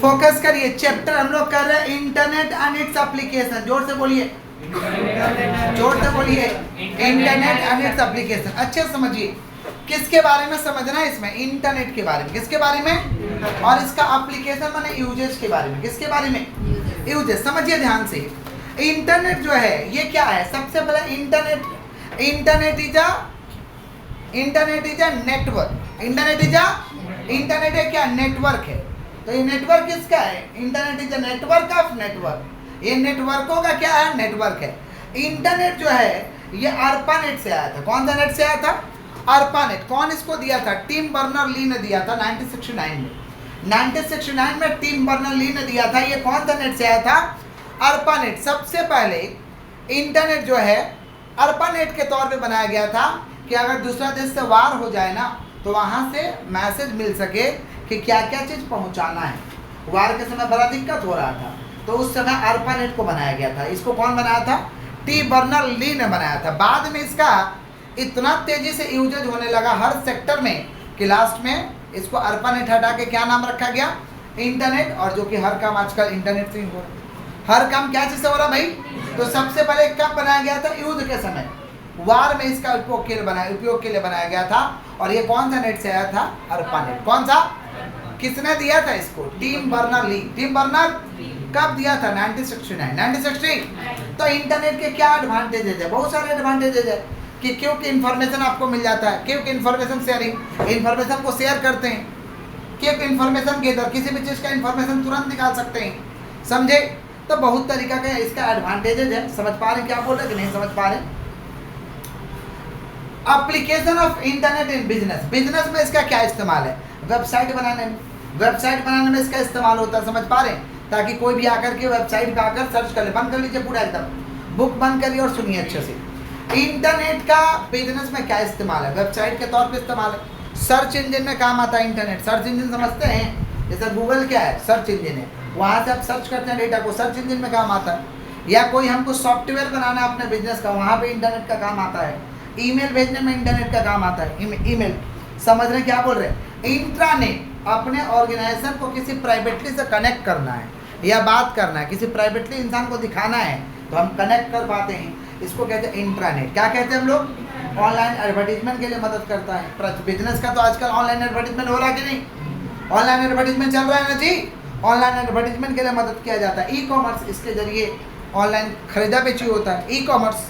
Focus करिए, chapter हम लोग कर रहे हैं इंटरनेट एंड इट्स एप्लीकेशन। जोर से बोलिए, जोर से बोलिए, इंटरनेट एंड इट्स एप्लीकेशन। अच्छे से समझिए किसके बारे में समझना है इसमें, इंटरनेट के बारे में। किसके बारे में? और इसका एप्लीकेशन माने यूजेज के बारे में। किसके बारे में? यूजेज। समझिए ध्यान से, इंटरनेट जो है ये क्या है? सबसे पहले internet, internet is a network. Internet है क्या? नेटवर्क है। तो ये नेटवर्क किसका है? Internet is a network of network. ये नेटवर्कों का क्या है? नेटवर्क है। इंटरनेट जो है ये ARPANET से आया था। कौन सा नेट से आया था? ARPANET। कौन इसको दिया था? टिम बर्नर-ली ने दिया था 1969 में। 1969 में टिम बर्नर-ली ने दिया था। ये कौन सा नेट से आया था? ARPANET। सबसे पहले इंटरनेट जो है ARPANET के तौर पे बनाया गया था कि अगर दूसरा देश से वार हो जाए ना तो वहाँ से मैसेज मिल सके कि क्या क्या चीज़ पहुँचाना है। वार के समय बड़ा दिक्कत हो रहा था तो उस समय ARPANET को बनाया गया था। इसको कौन बनाया था? टिम बर्नर-ली ने बनाया था। बाद में इसका इतना तेजी से यूजेज होने लगा हर सेक्टर में कि लास्ट में इसको ARPANET हटा के क्या नाम रखा गया? इंटरनेट। और जो कि हर काम आजकल इंटरनेट से ही हो रहा है। हर काम क्या चीज़ से हो रहा भाई? तो सबसे पहले कब बनाया गया था? युद्ध के समय, वार में इसका उपयोग के लिए बनाया गया था। और ये कौन सा नेट से आया था? ARPANET। कौन सा? किसने दिया था इसको? टिम बर्नर-ली। टिम बर्नर कब दिया था? 1960। तो इंटरनेट के क्या एडवांटेजेज है? बहुत सारे एडवांटेजेज है कि क्योंकि इन्फॉर्मेशन आपको मिल जाता है, क्योंकि इन्फॉर्मेशन शेयरिंग, इन्फॉर्मेशन को शेयर करते हैं, क्योंकि इन्फॉर्मेशन के इधर किसी भी चीज़ का इन्फॉर्मेशन तुरंत निकाल सकते हैं। समझे? तो बहुत तरीका का इसका एडवांटेजेज है। समझ पा रहे क्या बोल रहे कि नहीं समझ पा रहे? Application of internet in business. Business में इसका क्या इस्तेमाल है? वेबसाइट बनाने में इसका इस्तेमाल होता है। समझ पा रहे हैं? ताकि कोई भी आकर के वेबसाइट पे आकर सर्च कर ले। बंद कर लीजिए पूरा एकदम, बुक बंद करिए और सुनिए अच्छे से। इंटरनेट का बिजनेस में क्या इस्तेमाल है? वेबसाइट के तौर पे इस्तेमाल है। सर्च इंजन में काम आता है इंटरनेट। सर्च इंजन समझते हैं? जैसे गूगल क्या है? सर्च इंजन है। वहाँ से आप सर्च करते हैं डेटा को, सर्च इंजन में काम आता है। या कोई हमको सॉफ्टवेयर बनाना है अपने बिजनेस का, वहाँ पे इंटरनेट का काम आता है। ईमेल भेजने में इंटरनेट का काम आता है। ईमेल समझ रहे क्या बोल रहे हैं? इंट्रानेट अपने ऑर्गेनाइजेशन को किसी प्राइवेटली से कनेक्ट करना है या बात करना है, किसी प्राइवेटली इंसान को दिखाना है तो हम कनेक्ट कर पाते हैं। इसको कहते हैं इंट्रानेट। क्या कहते हैं हम लोग? ऑनलाइन एडवर्टीजमेंट के लिए मदद करता है। बिजनेस का तो आजकल ऑनलाइन एडवर्टीजमेंट हो रहा है कि नहीं? ऑनलाइन एडवर्टीजमेंट चल रहा है ना जी। ऑनलाइन एडवर्टीजमेंट के लिए मदद किया जाता है। ई-कॉमर्स, इसके जरिए ऑनलाइन खरीदा बेची होता है। ई-कॉमर्स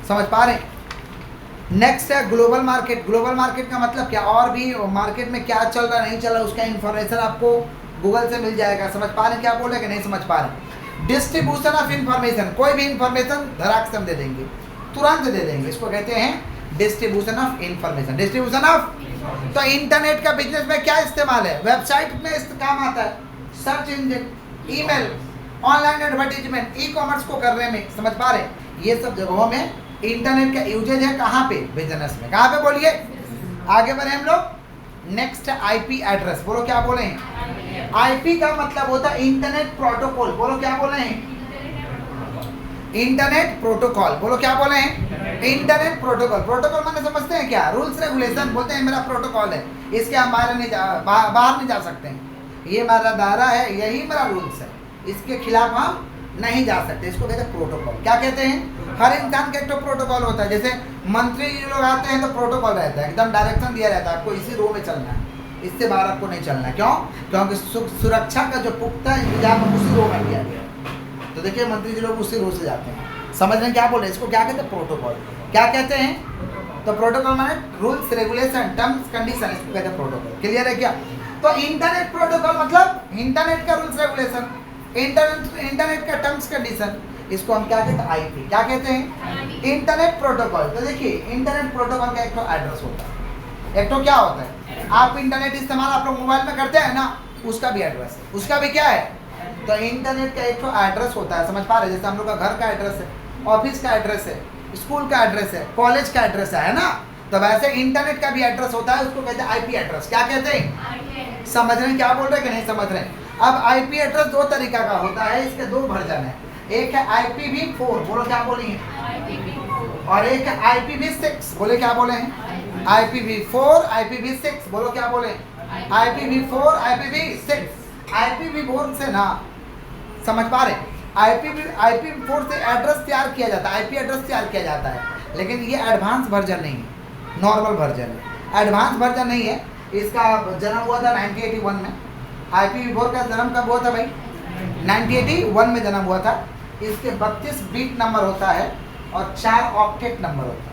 समझ पा रहे हैं? नेक्स्ट है ग्लोबल मार्केट। ग्लोबल मार्केट का मतलब क्या? और भी मार्केट में क्या चल रहा नहीं चल रहा उसका इन्फॉर्मेशन आपको गूगल से मिल जाएगा। समझ पा रहे हैं क्या बोल रहे हैं कि नहीं समझ पा रहे? Distribution of information. कोई भी इंफॉर्मेशन धड़ाक से हम दे देंगे, तुरंत दे देंगे। इसको कहते हैं distribution of information. Distribution of. तो इंटरनेट का बिजनेस में क्या इस्तेमाल है? वेबसाइट में इस काम आता है, search engine, email, online advertisement, e-commerce को करने में। समझ पा रहे? ये सब जगहों में इंटरनेट का यूजेज है। कहाँ पे? बिजनेस में। कहाँ पे? बोलिए, आगे बढ़े हम लोग। Next IP address. बोलो क्या बोले हैं? IP का मतलब होता है इंटरनेट प्रोटोकॉल। बोलो क्या बोले हैं? Internet protocol. बोलो क्या बोले हैं? Internet protocol. प्रोटोकॉल माने समझते हैं क्या? Rules regulation. बोलते हैं मेरा प्रोटोकॉल है, इसके हम बाहर नहीं जा सकते हैं। ये मेरा दायरा है, यही मेरा रूल्स है, इसके खिलाफ हम नहीं जा सकते। इसको कहते हैं प्रोटोकॉल। क्या कहते हैं? हर इंसान का एक तो प्रोटोकॉल होता है। जैसे मंत्री लोग आते हैं तो प्रोटोकॉल रहता है, एकदम डायरेक्शन दिया रहता है, आपको इसी रो में चलना है, इससे बाहर आपको नहीं चलना है। क्यों? क्योंकि सुरक्षा का जो पुख्ता इंतजाम उसी रो में किया गया है। तो देखिए मंत्री जी लोग उसी रो से जाते हैं। समझ रहे हैं क्या बोल रहे हैं? इसको क्या कहते हैं? प्रोटोकॉल। क्या कहते हैं? तो प्रोटोकॉल माने रूल्स रेगुलेशन, टर्म्स कंडीशन, इसको कहते हैं प्रोटोकॉल। क्लियर है क्या? तो इंटरनेट प्रोटोकॉल मतलब इंटरनेट का रूल्स रेगुलेशन, इंटरनेट का टर्म्स कंडीशन, इसको हम क्या कहते हैं? IP। क्या कहते हैं? Internet protocol. तो देखिए इंटरनेट प्रोटोकॉल का एक तो एड्रेस होता है, एक तो क्या होता है? आप इंटरनेट इस्तेमाल आप लोग मोबाइल में करते हैं ना, उसका भी एड्रेस है। उसका भी क्या है? तो इंटरनेट का एक तो एड्रेस होता है। समझ पा रहे? जैसे हम लोग का घर का एड्रेस है, ऑफिस का एड्रेस है, स्कूल का एड्रेस है, कॉलेज का एड्रेस है ना। तो वैसे इंटरनेट का भी एड्रेस होता है, उसको कहते हैं IP एड्रेस। क्या कहते हैं? समझ रहे हैं क्या बोल रहे हैं कि नहीं समझ रहे हैं? अब IP एड्रेस दो तरीका का होता है, इसके दो वर्जन है। एक है IPv4। बोलो क्या बोलेंगे? और एक है IPv6। बोले क्या बोले हैं? IPv4, IPv6। बोलो क्या बोले? IPv4, IPv6। IPv4 से ना, समझ पा रहे, IPv4 से एड्रेस तैयार किया जाता है, IP एड्रेस तैयार किया जाता है, लेकिन ये एडवांस वर्जन नहीं है, नॉर्मल वर्जन है, एडवांस वर्जन नहीं है। इसका जन्म हुआ था 1981 में। IPv4 का जन्म कब हुआ था भाई? 1981 में जन्म हुआ था। इसके 32 बीट नंबर होता है और 4 ऑक्टेट नंबर होता है।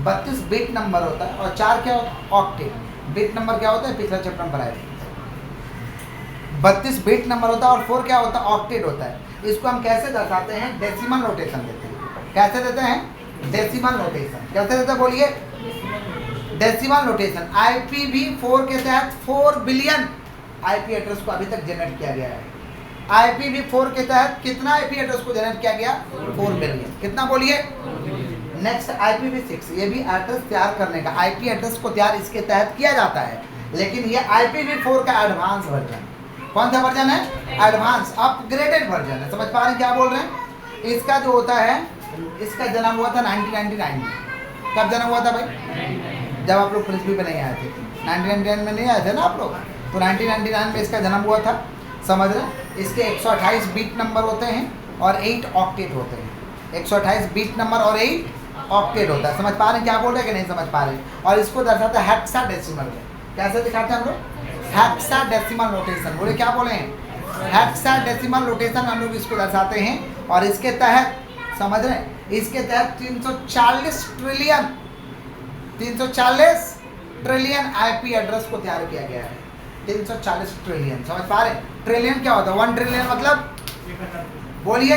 32 बीट नंबर होता है और 4 क्या होता है? ऑक्टेट। बीट नंबर क्या होता है? पिछला चैप्टर में पढ़ाया था। 32 बीट नंबर होता है और 4 क्या होता है? ऑक्टेट होता है। इसको हम कैसे दर्शाते हैं? डेसिमल नोटेशन देते हैं। कैसे देते हैं? Decimal notation. कैसे देते हैं बोलिए? Decimal notation. IPv4 के तहत 4 बिलियन IP एड्रेस को अभी तक जनरेट किया गया है। IPv4 के तहत कितना IP एड्रेस को जनरेट किया गया? 4 बिलियन। कितना बोलिए? नेक्स्ट IPv6, ये भी एड्रेस तैयार करने का, IP एड्रेस को तैयार इसके तहत किया जाता है, लेकिन ये IPv4 का एडवांस वर्जन। कौन सा वर्जन है? एडवांस अपग्रेडेड वर्जन है। समझ पा रहे हैं क्या बोल रहे हैं? इसका जो होता है, इसका जन्म हुआ था 1999 में। कब जन्म हुआ था भाई? जब आप लोग पृथ्वी पे नहीं आए थे, 1999 में नहीं आए थे ना आप लोग, तो 1999 में इसका जन्म हुआ था। समझ रहे? इसके 128 बीट नंबर होते हैं और 8 ऑक्टेट होते हैं। 128 बीट नंबर और 8 ऑक्टेट होता है। समझ पा रहे हैं क्या बोल रहे हैं कि नहीं समझ पा रहे? और इसको दर्शाता है हेक्साडेसिमल में। कैसे दिखाते हैं हम लोग? Hexadecimal notation. बोले क्या बोले हैं? हेक्साडेसिमल नोटेशन हम लोग इसको दर्शाते हैं। और इसके तहत, समझ रहे हैं, इसके तहत 340 ट्रिलियन IP एड्रेस को तैयार किया गया है। 340 ट्रिलियन। समझ पा रहे? ट्रिलियन क्या होता है? 1 ट्रिलियन मतलब, बोलिए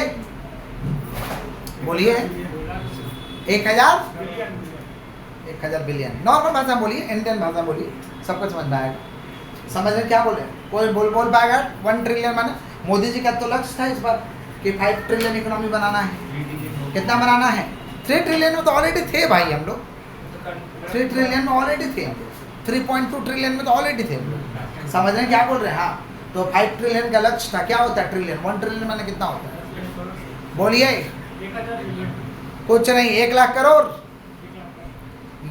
बोलिए, 1000 बिलियन। नॉर्मल भाषा बोलिए, इंडियन भाषा बोलिए, सबको समझ में आएगा। समझ रहे क्या बोले? कोई बोल पाएगा? 1 ट्रिलियन माने मोदी जी का तो लक्ष्य था इस बार कि 5 ट्रिलियन इकोनॉमी बनाना है। कितना बनाना है? 3 ट्रिलियन में तो ऑलरेडी थे भाई हम लोग। 3 ट्रिलियन में ऑलरेडी थे हम लोग। 3.2 ट्रिलियन में तो ऑलरेडी थे हम लोग। समझ रहे हैं क्या बोल रहे हैं? हाँ, तो 5 ट्रिलियन का लक्ष्य था। क्या होता है ट्रिलियन? 1 ट्रिलियन माने कितना होता है? बोलिए। कुछ नहीं, 1 लाख करोड़।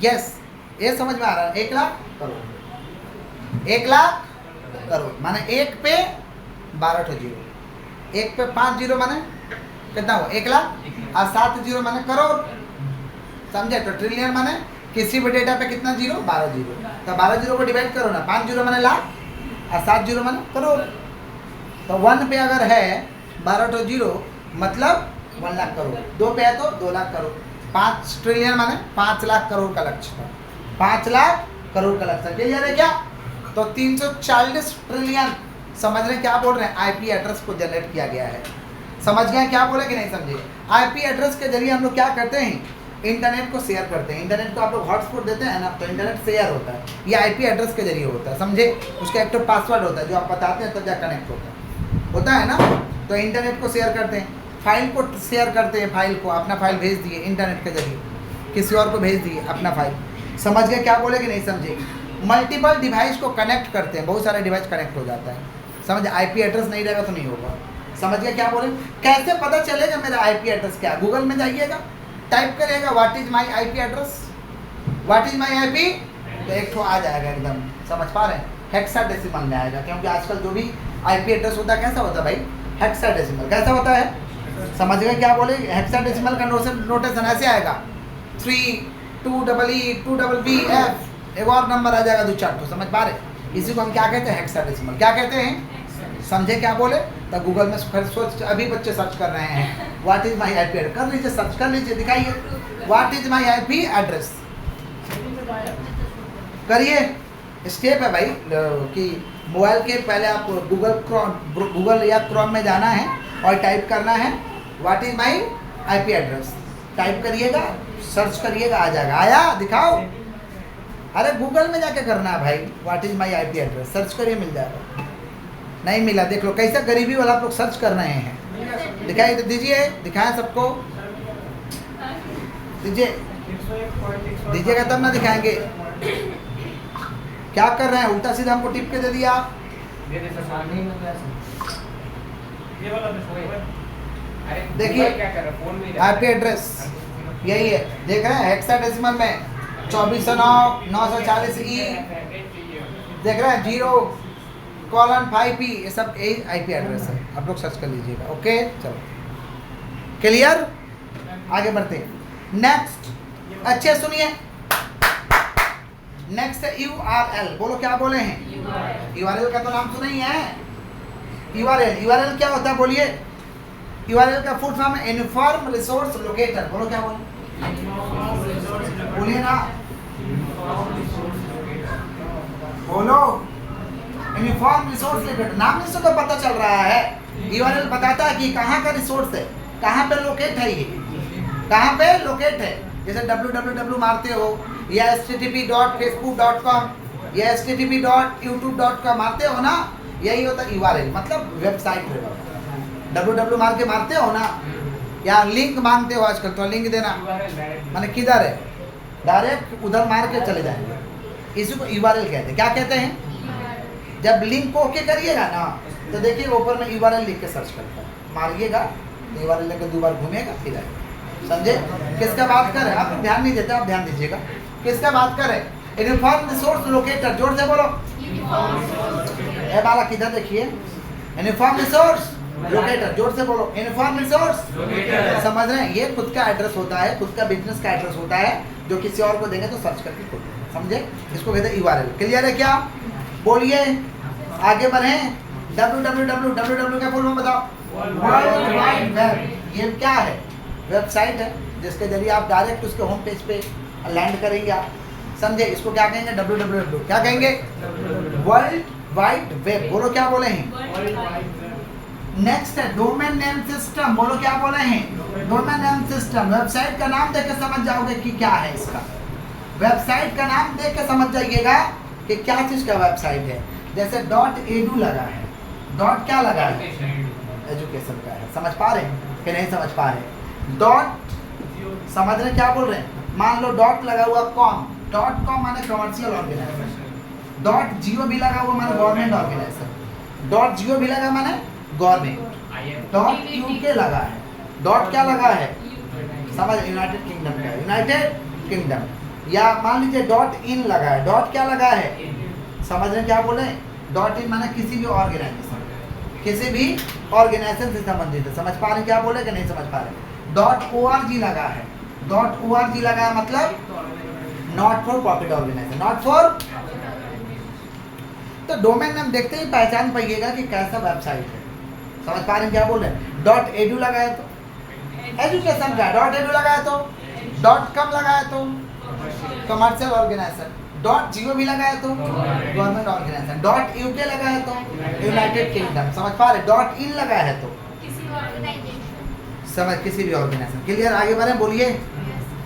यस, ये समझ में आ रहा है? 1 लाख करोड़। 1 लाख करोड़ माने 1 पे 12 ठो जीरो। 1 पे 5 जीरो माने कितना हुआ? 1 लाख। और 7 जीरो माने करोड़। समझे? तो ट्रिलियन माने किसी भी डेटा पे कितना जीरो? 12 जीरो। तो 12 जीरो को डिवाइड करो ना, 5 जीरो माने लाख और 7 जीरो माने करोड़। तो 1 पे अगर है 12 ठो जीरो मतलब 1 लाख करोड़। 2 पे है तो 2 लाख करोड़। 5 ट्रिलियन माने 5 लाख करोड़ का लक्ष्य था। 5 लाख करोड़ का लक्ष्य। क्लियर है क्या? तो 340 ट्रिलियन, समझ रहे हैं क्या बोल रहे हैं? IP एड्रेस को जनरेट किया गया है। समझ गए क्या बोले कि नहीं समझे? IP एड्रेस के जरिए हम लोग क्या करते हैं? इंटरनेट को शेयर करते हैं। इंटरनेट को आप लोग हॉटस्पॉट देते हैं ना, तो इंटरनेट शेयर होता है। ये IP एड्रेस के जरिए होता है। समझे? उसका एक तो पासवर्ड होता है जो आप बताते हैं तब जा कनेक्ट होता है ना। तो इंटरनेट को शेयर करते हैं, फाइल को शेयर करते हैं, फाइल को, अपना फाइल भेज दिए इंटरनेट के जरिए, किसी और को भेज दिए अपना फाइल। समझ गए क्या बोले कि नहीं समझे? मल्टीपल डिवाइस को कनेक्ट करते हैं, बहुत सारे डिवाइस कनेक्ट हो जाता है। समझ? IP एड्रेस नहीं रहेगा तो नहीं होगा। समझ गए क्या बोले? कैसे पता चलेगा मेरा IP एड्रेस क्या? गूगल में जाइएगा, टाइप करिएगा what is my IP address, what is my IP, तो एक ठो आ जाएगा एकदम। समझ पा रहे हैं? हेक्साडेसिमल में आएगा, क्योंकि आजकल जो भी IP एड्रेस होता है कैसा होता है भाई? हेक्साडेसिमल। कैसा होता है? समझ गए क्या बोले? हेक्साडेसिमल का नोटेशन ऐसे आएगा 3 2EE 2BBF, एक और नंबर आ जाएगा 2-4 तो। समझ पा रहे? इसी को हम क्या कहते हैं? हेक्साडेसिमल। क्या कहते हैं? समझे क्या बोले? तो गूगल में सोच, अभी बच्चे सर्च कर रहे हैं what is my IP address. कर लीजिए, सर्च कर लीजिए, दिखाइए what is my IP address. करिए। स्टेप है भाई कि मोबाइल के पहले आप गूगल या क्रोम में जाना है और टाइप करना है what is my IP address. Type करिएगा, सर्च करिएगा, आ जाएगा। आया? दिखाओ। अरे गूगल में जाके करना है भाई, what is my IP address, search करिए, मिल जाएगा। नहीं मिला? देख लो कैसा गरीबी वाला आप लोग सर्च कर रहे हैं। दिखाइए, दीजिए, दिखाएं सबको, दीजिए, दीजिएगा तब ना दिखाएंगे। क्या कर रहे हैं? उल्टा सीधा हमको टिप के दे दिया। देखिए IP एड्रेस यही है, देख रहे हैं? हेक्साडेसिमल में 2409 940E, देख रहे हैं? 0 5P ये सब यही IP एड्रेस है, आप लोग सर्च कर लीजिएगा। ओके चलो क्लियर, आगे बढ़ते हैं। नेक्स्ट, अच्छे सुनिए, नेक्स्ट है URL। बोलो क्या बोले हैं? URL का तो नाम सुना ही है। URL क्या होता है बोलिए? URL का फुल फॉर्म है यूनिफॉर्म रिसोर्स लोकेटर। बोलो क्या बोले? बोलिए ना, बोलो यूनिफॉर्म रिसोर्स लोकेटर। नाम से तो पता चल रहा है, URL बताता है कि कहाँ का रिसोर्स है, कहाँ पे लोकेट है, ये कहाँ पे लोकेट है। जैसे www मारते हो या http.facebook.com या http.youtube.com मारते हो ना, यही होता है URL, मतलब वेबसाइट है। www मार के मारते हो ना, या लिंक मांगते हो आजकल, तो लिंक देना माने किधर है, डायरेक्ट उधर मार के चले जाएंगे, इसी को URL कहते हैं। क्या कहते हैं? जब लिंक को ओके करिएगा ना, तो देखिए ऊपर में URL लिख के सर्च करता है, मारिएगा तो URL लेकर 2 बार घूमेगा फिर आएगा। समझे? किसका बात कर रहे हैं? आप ध्यान नहीं देते, आप ध्यान दीजिएगा। किसका बात कर रहे हैं? Uniform resource locator. जोर से बोलो, ए बाला किधर देखिए, यूनिफॉर्म रिसोर्स लोकेटर। जोर से बोलो, यूनिफॉर्म रिसोर्स लोकेटर। समझ रहे हैं? ये खुद का एड्रेस होता है, खुद का बिजनेस का एड्रेस होता है, जो किसी और को देंगे तो सर्च करके खोल। समझे? इसको कहते हैं URL। क्लियर है क्या? बोलिए, आगे बढ़े। www का फुल फॉर्म बताओ। World wide web. ये क्या है? वेबसाइट है, जिसके जरिए आप डायरेक्ट उसके होम पेज पे लैंड करेंगे आप। समझे? इसको क्या कहेंगे? www। क्या कहेंगे? World wide web. बोलो क्या बोले हैं? नेक्स्ट है डोमेन नेम सिस्टम। बोलो क्या बोले हैं? Domain name system. वेबसाइट का नाम देख के समझ जाओगे कि क्या है इसका। वेबसाइट का नाम देख के समझ जाइएगा कि क्या चीज का वेबसाइट है। जैसे .edu लगा है, डॉट क्या लगा है? एजुकेशन का है। समझ पा रहे हैं कि नहीं समझ पा रहे? डॉट समझ रहे क्या बोल रहे हैं? मान लो डॉट लगा हुआ .com माने कमर्शियल ऑर्गेनाइजेशन, .gov लगा हुआ माने गवर्नमेंट ऑर्गेनाइजेशन, .gov लगा माने गवर्नमेंट, .uk लगा है, डॉट क्या लगा है? समझ? यूनाइटेड किंगडम का, यूनाइटेड किंगडम। या मान लीजिए .in लगा है, डॉट क्या लगा है? समझ रहे क्या बोले? .in माने किसी भी ऑर्गेनाइजेशन, किसी भी ऑर्गेनाइजेशन से संबंधित है। समझ पा रहे क्या बोले कि नहीं समझ पा रहे? .org लगा है, .org लगा है मतलब not for profit organisation, not for. तो डोमेन नेम देखते ही पहचान पाइएगा कि कैसा वेबसाइट है। समझ पा रहे क्या बोल रहे हैं? .edu लगा है तो एजुकेशन का, .edu लगा है तो, .com लगा है तो कमर्शियल ऑर्गेनाइजेशन, .gov भी लगा है तो गवर्नमेंट ऑर्गेनाइजेशन, .uk लगा है तो यूनाइटेड किंगडम। समझ पा रहे? .in लगा है तो समझ किसी भी ऑर्गेनाइजेशन। क्लियर? आगे बढ़े, बोलिए।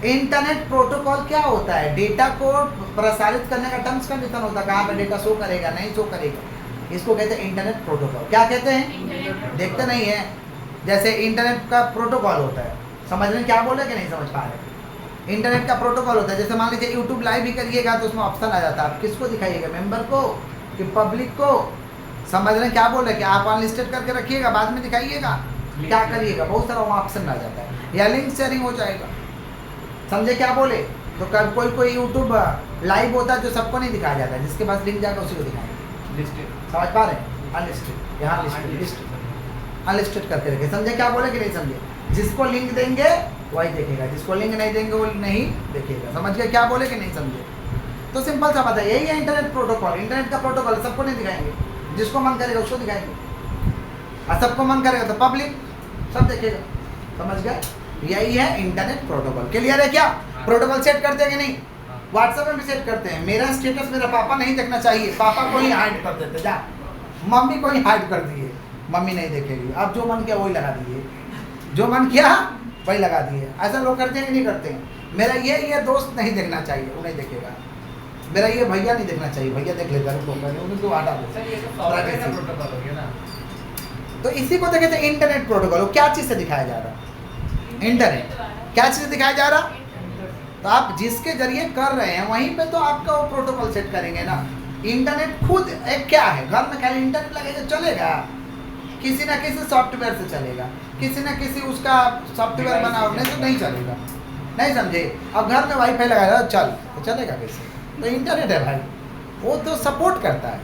इंटरनेट प्रोटोकॉल क्या होता है? डेटा को प्रसारित करने का टर्म्स कंडीशन होता है, कहाँ पे डेटा शो करेगा नहीं शो करेगा, इसको कहते हैं इंटरनेट प्रोटोकॉल। क्या कहते हैं? देखते नहीं है। जैसे इंटरनेट का प्रोटोकॉल होता है, समझ रहे क्या बोले कि नहीं समझ पा रहे? इंटरनेट का प्रोटोकॉल होता है, जैसे मान लीजिए यूट्यूब लाइव भी करिएगा तो उसमें ऑप्शन आ जाता है, आप किसको दिखाइएगा? मेंबर को कि पब्लिक को? समझ रहे क्या बोल रहे? कि आप अनलिस्टेड करके रखिएगा, बाद में दिखाइएगा, क्या करिएगा? बहुत सारा वहाँ ऑप्शन आ जाता है, या लिंक शेयरिंग हो जाएगा। समझे क्या बोले? तो कब कोई यूट्यूब लाइव होता है जो सबको नहीं दिखाया जाता है, जिसके पास लिंक जाएगा उसी को दिखाएंगे। समझ पा रहे हैं? अनलिस्टेड, यहाँ लिस्टेड, अनलिस्टेड करके रखे। समझे क्या बोले कि नहीं समझे? जिसको लिंक देंगे वही देखेगा, जिसको लिंक नहीं देंगे वो नहीं देखेगा। समझ गए क्या बोले कि नहीं समझे? तो सिंपल सा बात है, यही है इंटरनेट प्रोटोकॉल। इंटरनेट का प्रोटोकॉल सबको नहीं दिखाएंगे, जिसको मन करेगा उसको दिखाएंगे, और सबको मन करेगा तो पब्लिक सब देखेगा। समझ गए? यही है इंटरनेट प्रोटोकॉल। क्लियर है क्या? प्रोटोकॉल सेट करते हैं कि नहीं? व्हाट्सएप में भी सेट करते हैं। मेरा स्टेटस मेरा पापा नहीं देखना चाहिए, पापा को ही हाइड कर देते, जा मम्मी को ही हाइड कर दिए, मम्मी नहीं देखेगी। अब जो मन किया वही लगा दिए, जो मन किया वही लगा दिए। ऐसा लोग करते हैं कि नहीं करते हैं? मेरा ये दोस्त नहीं देखना चाहिए, वो नहीं देखेगा। मेरा ये भैया नहीं देखना चाहिए, भैया देख लेगा, उनको हटा दो। तो इसी को तो कहते हैं इंटरनेट प्रोटोकॉल। क्या चीज़ से दिखाया जा रहा है? इंटरनेट। क्या चीज़ से दिखाया जा रहा? तो आप जिसके जरिए कर रहे हैं वहीं पे तो आपका वो प्रोटोकॉल सेट करेंगे ना। इंटरनेट खुद एक क्या है? घर में खाली इंटरनेट लगेगा चलेगा? किसी ना किसी सॉफ्टवेयर से चलेगा, किसी ना किसी उसका सॉफ्टवेयर बना होने से नहीं चलेगा। नहीं समझे? अब घर में वाईफाई लगाया चल तो चलेगा कैसे? तो इंटरनेट है भाई, वो तो सपोर्ट करता है,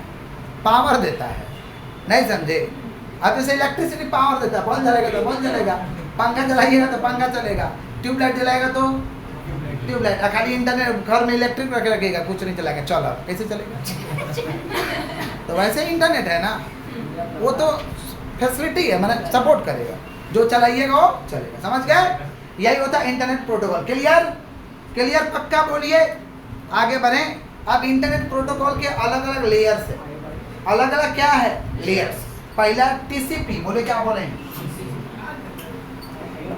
पावर देता है। नहीं समझे? अब जैसे इलेक्ट्रिसिटी पावर देता है, बल्ब जलेगा तो बल्ब जलेगा, पंखा चलाइएगा तो पंखा चलेगा, ट्यूबलाइट जलाएगा तो ट्यूबलाइट। खाली इंटरनेट घर में इलेक्ट्रिक रख रखेगा, कुछ नहीं चलाएगा, चलो कैसे चलेगा? तो वैसे इंटरनेट है ना, वो तो फैसिलिटी है, मैंने सपोर्ट करेगा, जो चलाइएगा वो चलेगा। समझ गए? यही होता है इंटरनेट प्रोटोकॉल। क्लियर? क्लियर पक्का बोलिए, आगे बढ़ें। अब इंटरनेट प्रोटोकॉल के अलग अलग लेयर्स है। अलग अलग क्या है? लेयर्स। पहला टीसीपी, बोले क्या बोले हैं?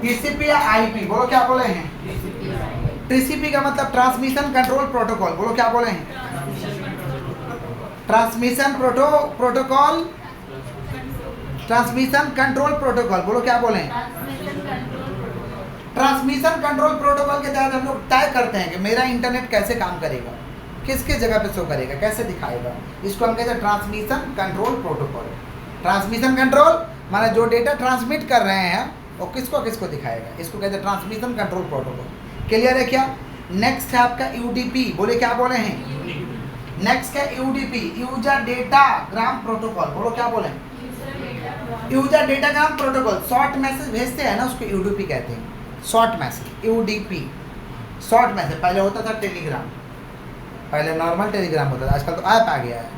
टीसीपी या आईपी, बोलो क्या बोले हैं? टीसीपी का मतलब ट्रांसमिशन कंट्रोल प्रोटोकॉल, बोलो क्या बोले हैं? Transmission protocol, transmission control protocol, बोलो क्या बोले हैं? ट्रांसमिशन कंट्रोल प्रोटोकॉल के तहत हम लोग तय करते हैं कि मेरा इंटरनेट कैसे काम करेगा, किस किस जगह पे शो करेगा, कैसे दिखाएगा। इसको हम कहते हैं transmission control protocol. Transmission control माने जो डेटा ट्रांसमिट कर रहे हैं वो किसको किसको दिखाएगा, इसको कहते हैं ट्रांसमिशन कंट्रोल प्रोटोकॉल। क्लियर है क्या? नेक्स्ट है आपका यूडीपी, बोले क्या बोले हैं? नेक्स्ट है यूडीपी, यूजर डेटा ग्राम प्रोटोकॉल, बोलो क्या बोले? यूजर डेटा ग्राम प्रोटोकॉल। शॉर्ट मैसेज भेजते हैं ना, उसको यूडीपी कहते हैं। Short message, UDP, short message. पहले होता था टेलीग्राम, पहले नॉर्मल टेलीग्राम होता था, आजकल तो ऐप आ गया है।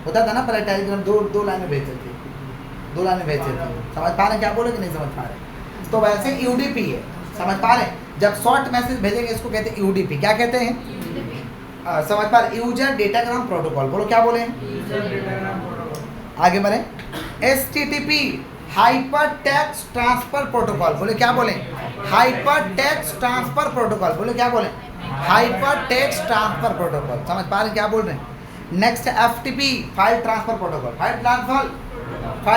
होता था ना पहले टेलीग्राम दो लाइनें भेजते थे, 2 लाइनें भेजते थे। समझ पा रहे क्या बोले कि नहीं समझ पा रहे? तो वैसे यूडीपी है, समझ पा रहे? जब शॉर्ट मैसेज भेजेंगे इसको कहते हैं यूडीपी। क्या कहते हैं? समझ पा रहे? यूजर डेटाग्राम प्रोटोकॉल, बोलो क्या बोले? आगे बढ़े। HTTP, hyper text transfer protocol, बोले क्या बोले? हाइपर टेक्स्ट ट्रांसफर प्रोटोकॉल, बोले क्या बोले? Hyper text transfer protocol. समझ पा रहे क्या बोल रहे हैं? Next FTP, file transfer protocol. File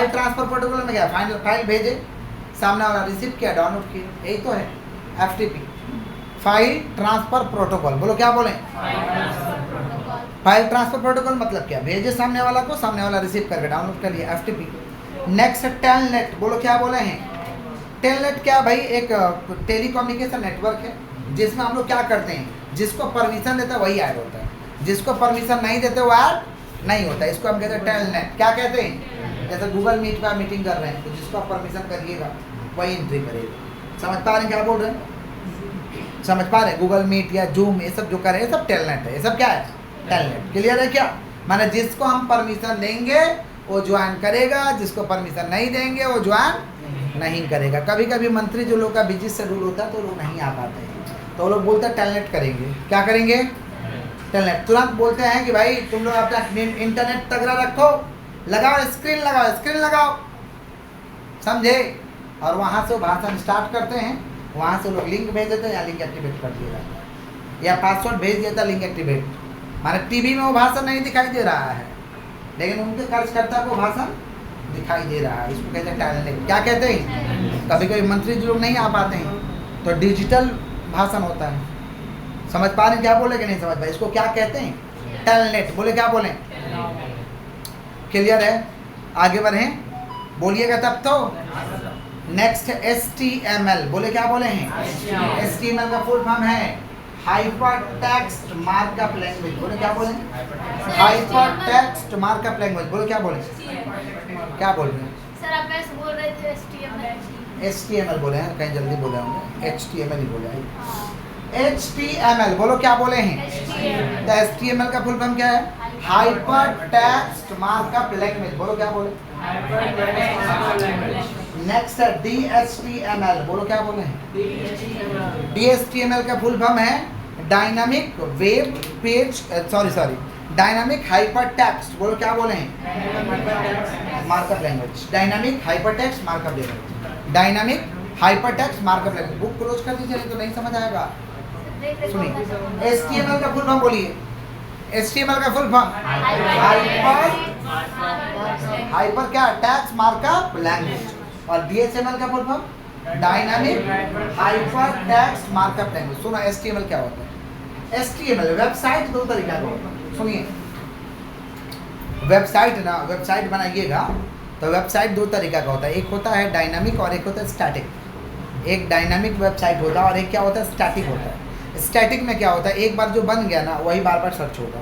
transfer protocol में क्या? फाइल भेजे, सामने वाला रिसीव किया, डाउनलोड किया, यही तो है एफटीपी, फाइल ट्रांसफर प्रोटोकॉल। बोलो क्या बोले? फाइल ट्रांसफर प्रोटोकॉल मतलब क्या? भेजे सामने वाला को, सामने वाला रिसीव करके डाउनलोड कर लिया, एफटीपी। नेक्स्ट टेलनेट, बोलो क्या बोले हैं? टेलनेट क्या भाई? एक टेलीकम्युनिकेशन नेटवर्क है जिसमें हम लोग क्या करते हैं, जिसको परमिशन देता है वही ऐड होता है, जिसको परमिशन नहीं देते वो ऐड नहीं होता है। इसको हम कहते हैं टेलनेट। क्या कहते हैं? जैसे गूगल मीट पर मीटिंग कर रहे हैं तो जिसको आप परमिशन करिएगा वही एंट्री करेगा। समझ पा रहे हैं क्या बोल रहे हैं? समझ पा रहे हैं? गूगल मीट या जूम ये सब जो कर रहे हैं सब टेलनेट है। ये सब क्या है? टेलनेट। क्लियर है क्या? माने जिसको हम परमिशन देंगे वो ज्वाइन करेगा, जिसको परमिशन नहीं देंगे वो ज्वाइन नहीं करेगा। कभी कभी मंत्री जो लोग का बिजी शेड्यूल होता है तो लोग नहीं आ पाते हैं, तो वो लोग बोलते हैं टेलनेट करेंगे। क्या करेंगे? टेलनेट। तुरंत बोलते हैं कि भाई तुम लोग अपना इंटरनेट तगड़ा रखो, लगाओ स्क्रीन, लगाओ स्क्रीन लगाओ, समझे? और वहाँ से वो भाषण स्टार्ट करते हैं, वहाँ से लोग लिंक भेज देते हैं या लिंक एक्टिवेट कर दिया जाता है या पासवर्ड भेज देता है लिंक एक्टिवेट। माने टीवी में वो भाषण नहीं दिखाई दे रहा है लेकिन उनके कार्यकर्ता को भाषण दिखाई दे रहा है। इसको कहते हैं टेलनेट। क्या कहते हैं? कभी कभी मंत्री जो लोग नहीं आ पाते हैं तो डिजिटल भाषण होता है। समझ पा रहे क्या बोले कि नहीं समझ पाए? इसको क्या कहते हैं? टेलनेट। बोले क्या बोले? क्लियर है? आगे बढ़ें, बोलिएगा तब तो। नेक्स्ट HTML, बोले क्या बोले हैं? HTML का फुल फॉर्म है हाइपर टेक्स्ट मार्कअप लैंग्वेज। बोले क्या बोले? Hyper text markup language. बोले क्या बोले? क्या बोल रहे हैं सर? आप ऐसे बोल रहे थे HTML बोले हैं, कहीं जल्दी बोले होंगे, HTML ही बोले हैं। HTML, बोलो क्या बोले हैं? तो HTML का फुल फॉर्म क्या है? Hyper text markup language. बोलो क्या बोले? नेक्स्ट है DHTML। बोलो क्या बोले हैं? DHTML का फुल फॉर्म है dynamic web page, dynamic hyper text. बोलो क्या बोले हैं? Markup language. Dynamic hyper text markup language. Dynamic hyper text markup language. Book close कर दीजिए नहीं तो नहीं समझ आएगा। सुनिए, HTML का फुल फॉर्म बोलिए। HTML का फुल फॉर्म हाइपर क्या? Text markup language. और DHTML का full form dynamic hyper text markup language. सुनो HTML क्या होता है? HTML वेबसाइट दो तरीका का होता है। सुनिए, वेबसाइट ना, वेबसाइट बनाइएगा तो वेबसाइट दो तरीका का होता है, एक होता है डायनामिक और एक होता है स्टैटिक। एक डायनामिक वेबसाइट होता है और एक क्या होता है? स्टैटिक होता है। स्टैटिक में क्या होता है? एक बार जो बन गया ना वही बार बार सर्च होगा,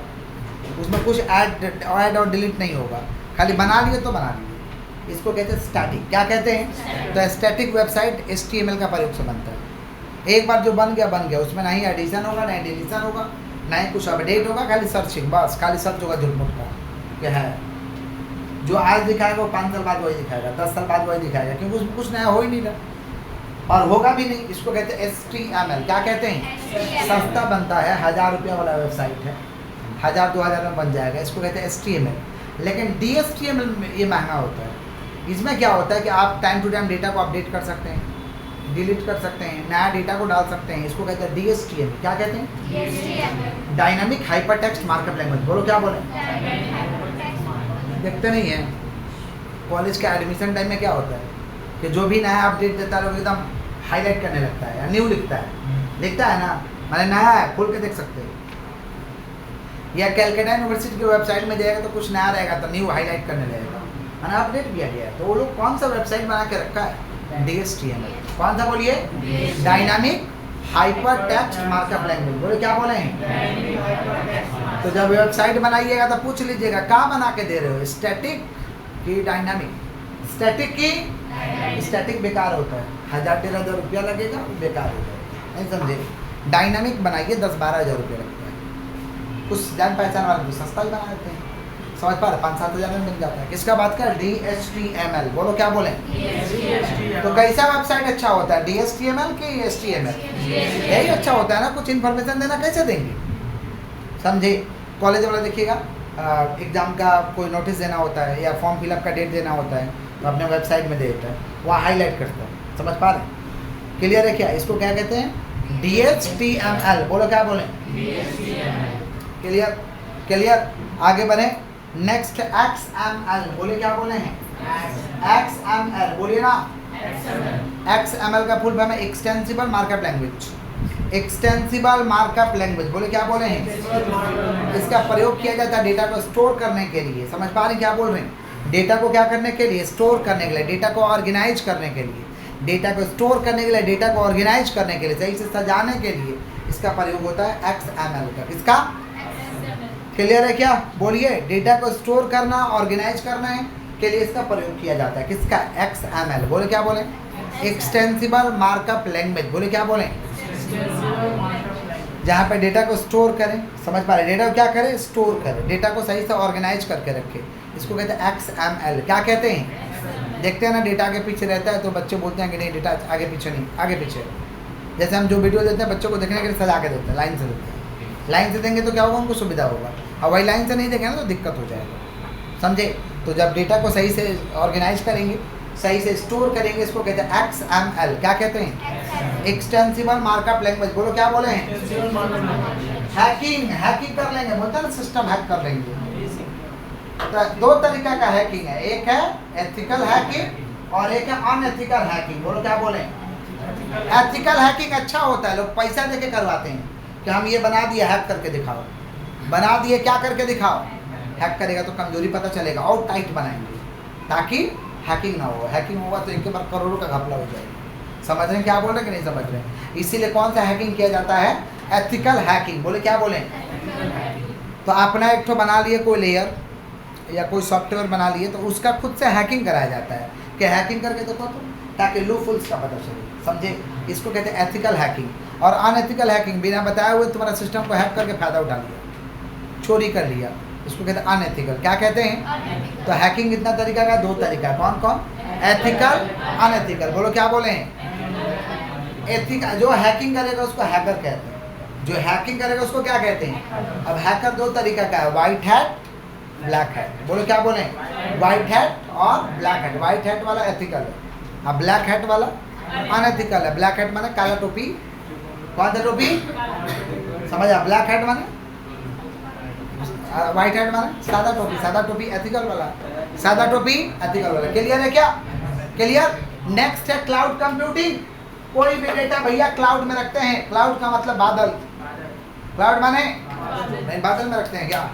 उसमें कुछ ऐड और डिलीट नहीं होगा। खाली बना लिए तो बना लिए। इसको कहते हैं स्टैटिक। क्या कहते हैं? तो स्टैटिक वेबसाइट HTML का प्रयोग से बनता है। एक बार जो बन गया, उसमें ना ही एडिशन होगा, ना ही डिलीशन होगा, ना ही कुछ अपडेट होगा, खाली सर्चिंग, बस खाली सर्च होगा झुटमुट का क्या है। जो आज दिखाएगा वो 5 साल बाद वही दिखाएगा, 10 साल बाद वही दिखाएगा, क्योंकि उसमें कुछ नया हो ही नहीं रहा और होगा भी नहीं। इसको कहते हैं HTML। क्या कहते हैं? सस्ता बनता है, 1000 रुपया वाला वेबसाइट है, 1000-2000 में बन जाएगा, इसको कहते हैं HTML। लेकिन DHTML में ये महंगा होता है। इसमें क्या होता है कि आप टाइम टू टाइम डेटा को अपडेट कर सकते हैं, डिलीट कर सकते हैं, नया डेटा को डाल सकते हैं। इसको कहते हैं DHTML। क्या कहते हैं? Dynamic hyper text markup language. बोलो क्या बोले? देखते नहीं है कॉलेज के एडमिशन टाइम में क्या होता है कि जो भी नया अपडेट देता है लोग एकदम हाईलाइट करने लगता है या न्यू लिखता है ना, मैंने नया है, खोल के देख सकते हैं। या कैलकाटा यूनिवर्सिटी की वेबसाइट में जाएगा तो कुछ नया रहेगा तो न्यू हाईलाइट करने लगेगा, मैंने अपडेट किया गया है। तो वो लोग कौन सा वेबसाइट बना के रखा है? DHTML। कौन सा बोलिए? Dynamic hyper text markup language. बोले क्या बोले हैं? तो जब वेबसाइट बनाइएगा तो पूछ लीजिएगा क्या बना के दे रहे हो, स्टैटिक की डायनामिक? स्टैटिक की स्टैटिक बेकार होता है, 1000-13,000 रुपया लगेगा, बेकार हो जाएगा, नहीं समझे। डायनामिक बनाइए 10-12 हज़ार रुपया लगता है। कुछ जान पहचान वाले तो सस्ता ही बना देते हैं, समझ पा रहे, 5-7 हज़ार में मिल जाता है। किसका बात कर? DHTML। बोलो क्या बोले? तो कैसा वेबसाइट अच्छा होता है, DHTML की HTML? यही अच्छा होता है ना। कुछ इन्फॉर्मेशन देना कैसे देंगे, समझे। कॉलेज वाला देखिएगा, एग्जाम का कोई नोटिस देना होता है या फॉर्म फिलअप का डेट देना होता है तो अपने वेबसाइट में दे देता है, वहाँ हाईलाइट करता है, समझ पा रहे? क्लियर है क्या? इसको क्या कहते हैं? DHTML। बोलो क्या बोले? क्लियर? क्लियर? आगे बढ़े। Next XML। बोले क्या बोले हैं? XML बोलिए ना। XML का फुल फॉर्म है extensible markup language. Extensible markup language. बोले क्या बोले हैं? इसका प्रयोग किया जाता है डेटा को स्टोर करने के लिए, समझ पा रहे हैं क्या बोल रहे हैं? डेटा को क्या करने के लिए? स्टोर करने के लिए, डेटा को ऑर्गेनाइज करने के लिए, डेटा को स्टोर करने के लिए, डेटा को ऑर्गेनाइज करने के लिए, सही से सजाने के लिए इसका प्रयोग होता है XML का। किसका? क्लियर है क्या? बोलिए। डेटा को स्टोर करना, ऑर्गेनाइज करना है के लिए इसका प्रयोग किया जाता है। किसका? XML। बोले क्या बोले? Extensible markup language. बोले क्या बोले? जहाँ पे डेटा को स्टोर करें, समझ पा रहे? डेटा को क्या करें? स्टोर करें, डेटा को सही से ऑर्गेनाइज करके रखें, इसको कहते हैं XML। क्या कहते हैं? देखते हैं ना, डेटा आगे पीछे रहता है तो बच्चे बोलते हैं कि नहीं डेटा आगे पीछे नहीं, आगे पीछे। जैसे हम जो वीडियो देते हैं बच्चों को देखने के लिए सजा के देते हैं, लाइन से देते हैं। लाइन से देंगे तो क्या होगा? उनको सुविधा होगा, और वही लाइन से नहीं देंगे ना तो दिक्कत हो जाएगा, समझे। तो जब डेटा को सही से ऑर्गेनाइज करेंगे, सही से स्टोर करेंगे, इसको कहते हैं XML। क्या कहते हैं? Extensible markup language. बोलो क्या बोले हैं? हैकिंग कर लेंगे, बोलते हैं ना, सिस्टम हैक कर लेंगे। तो 2 तरीका का हैकिंग है, एक है एथिकल हैकिंग और एक है अनएथिकल हैकिंग। बोलो क्या बोले? एथिकल हैकिंग अच्छा होता है, लोग पैसा देके करवाते हैं कि हम ये बना दिए, हैक करके दिखाओ, बना दिए, क्या करके दिखाओ। हैक करेगा तो कमजोरी पता चलेगा और टाइट बनाएंगे ताकि हैकिंग ना हो। हैकिंग होगा तो एक बार करोड़ों का घपला हो जाएगा। समझ रहे हैं क्या बोल रहे हैं कि नहीं समझ रहे हैं? इसीलिए कौन सा हैकिंग किया जाता है? Ethical hacking. बोले क्या बोले? तो अपना एक तो बना लिए कोई लेयर या कोई सॉफ्टवेयर बना लिए तो उसका खुद से हैकिंग कराया जाता है कि हैकिंग करके देखो तो, ताकि लूपहोल्स का पता चले, समझे। इसको कहते हैं एथिकल हैकिंग। और अनएथिकल हैकिंग, बिना बताए हुए तुम्हारा सिस्टम को हैक करके फ़ायदा उठा लिया, चोरी कर लिया, इसको कहते हैं अनएथिकल। क्या कहते हैं? तो हैकिंग कितना तरीका का? 2 तरीका। कौन कौन? Ethical, unethical. बोलो क्या बोले हैं? एथिकल जो हैकिंग करेगा उसको हैकर कहते हैं, जो हैकिंग करेगा उसको क्या कहते हैं? अब हैकर 2 तरीका का है, व्हाइट हैट, ब्लैक हैट। बोलो क्या बोले? व्हाइट हैट और ब्लैक हैट। व्हाइट हैट वाला एथिकल है, अब ब्लैक हैट वाला अनएथिकल है। ब्लैक हैट माने काला टोपी, कौन सा टोपी? समझा? ब्लैक हैट माने, व्हाइट हैट माने सादा टोपी। सादा टोपी एथिकल वाला, सादा टोपी एथिकल वाला। क्लियर है क्या? क्लियर? नेक्स्ट है क्लाउड कंप्यूटिंग। कोई भी डेटा भैया क्लाउड में रखते हैं। क्लाउड का मतलब बादल। क्लाउड माने नहीं, बादल में रखते हैं क्या?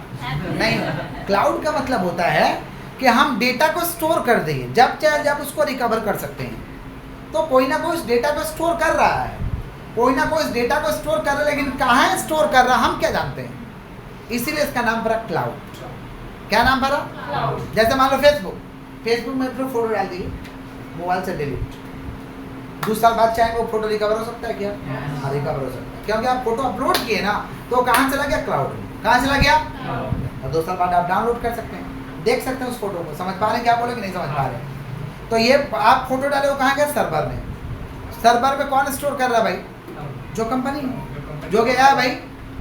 नहीं, क्लाउड का मतलब होता है कि हम डेटा को स्टोर कर देंगे, जब चाहे जब उसको रिकवर कर सकते हैं। तो कोई ना कोई उस डेटा को स्टोर कर रहा है, कोई ना कोई उस डेटा को स्टोर कर रहा है, लेकिन कहाँ स्टोर कर रहा है हम क्या जानते हैं। इसीलिए इसका नाम पड़ा क्लाउड। क्या नाम भरा? जैसे मान लो फेसबुक में अपनी फोटो डाल दी, मोबाइल से डिलीट, 2 साल बाद चाहे वो फोटो रिकवर हो सकता है क्या? हाँ रिकवर हो सकता है, क्योंकि आप फोटो अपलोड किए ना, तो कहाँ चला गया? क्लाउड में। कहाँ चला गया? और 2 साल बाद आप डाउनलोड कर सकते हैं, देख सकते हैं उस फोटो को। समझ पा रहे हैं क्या बोले कि नहीं समझ पा रहे? तो ये आप फोटो डाले हो कहाँ गया? सर्वर में। सर्वर में कौन स्टोर कर रहा है भाई? जो कंपनी, जो गया है भाई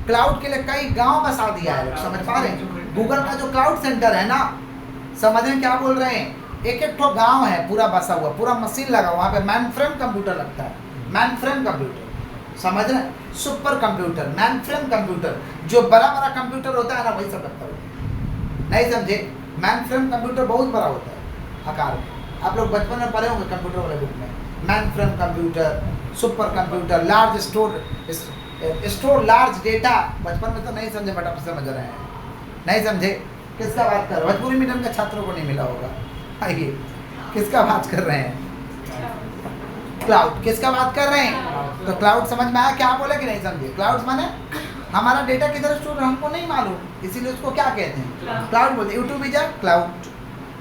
क्लाउड के लिए कई गांव बसा दिया है। समझ पा रहे हैं? गूगल का जो क्लाउड सेंटर है ना, समझ रहे हैं क्या बोल रहे हैं? एक एक ठो गांव है पूरा बसा हुआ, पूरा मशीन लगा, वहाँ पे मैन फ्रेम कंप्यूटर लगता है। मैन फ्रेम कंप्यूटर, समझ रहे हैं? Super computer, man frame computer, जो बड़ा बड़ा कंप्यूटर होता है ना, वही सब लगता है। नहीं समझे? मैन फ्रेम कंप्यूटर बहुत बड़ा होता है आकार में। आप लोग बचपन में पढ़े होंगे कंप्यूटर वाले बुक में, man frame computer, super computer, large store large data. बचपन में तो नहीं समझे, बट अब समझ रहे हैं। नहीं समझे? किसका बात कर रहे हैं? भोजपुरी मीडियम के छात्रों को नहीं मिला होगा। आइए, किसका बात कर रहे हैं? क्लाउड। किसका बात कर रहे हैं? तो क्लाउड समझ में आया क्या बोले कि नहीं समझे? क्लाउड माने हमारा डेटा किधर स्टोर है हमको नहीं मालूम, इसीलिए उसको क्या कहते हैं? क्लाउड बोलते हैं। YouTube is a cloud,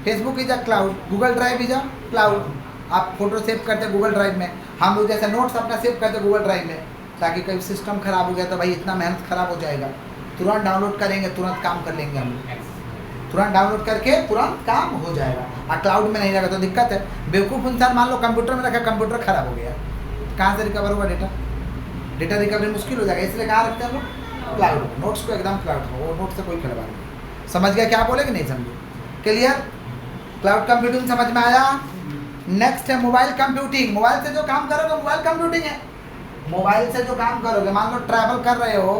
Facebook is a cloud, Google drive is a cloud. आप फोटो सेव करते हैं गूगल ड्राइव में, हम लोग जैसे नोट्स अपना सेव करते हैं गूगल ड्राइव में, ताकि कभी सिस्टम खराब हो गया तो भाई इतना मेहनत खराब हो जाएगा, तुरंत डाउनलोड करेंगे, तुरंत काम कर लेंगे हम, तुरंत डाउनलोड करके तुरंत काम हो जाएगा। और क्लाउड में नहीं रहेगा तो दिक्कत है। बेवकूफ़ इंसान मान लो कंप्यूटर में रखा, कंप्यूटर खराब हो गया, कहाँ से रिकवर होगा डेटा? डेटा रिकवरी मुश्किल हो जाएगा, इसलिए कहाँ रखते हैं हम लोग? क्लाउड। नोट्स को एकदम क्लाउड हो, वो नोट से कोई खिलवाड़ नहीं। समझ गया क्या बोले कि नहीं समझे? क्लियर? क्लाउड कंप्यूटिंग समझ में आया? नेक्स्ट है मोबाइल कंप्यूटिंग। मोबाइल से जो काम करोगे मोबाइल कंप्यूटिंग है। मोबाइल से जो काम करोगे, मान लो ट्रैवल कर रहे हो,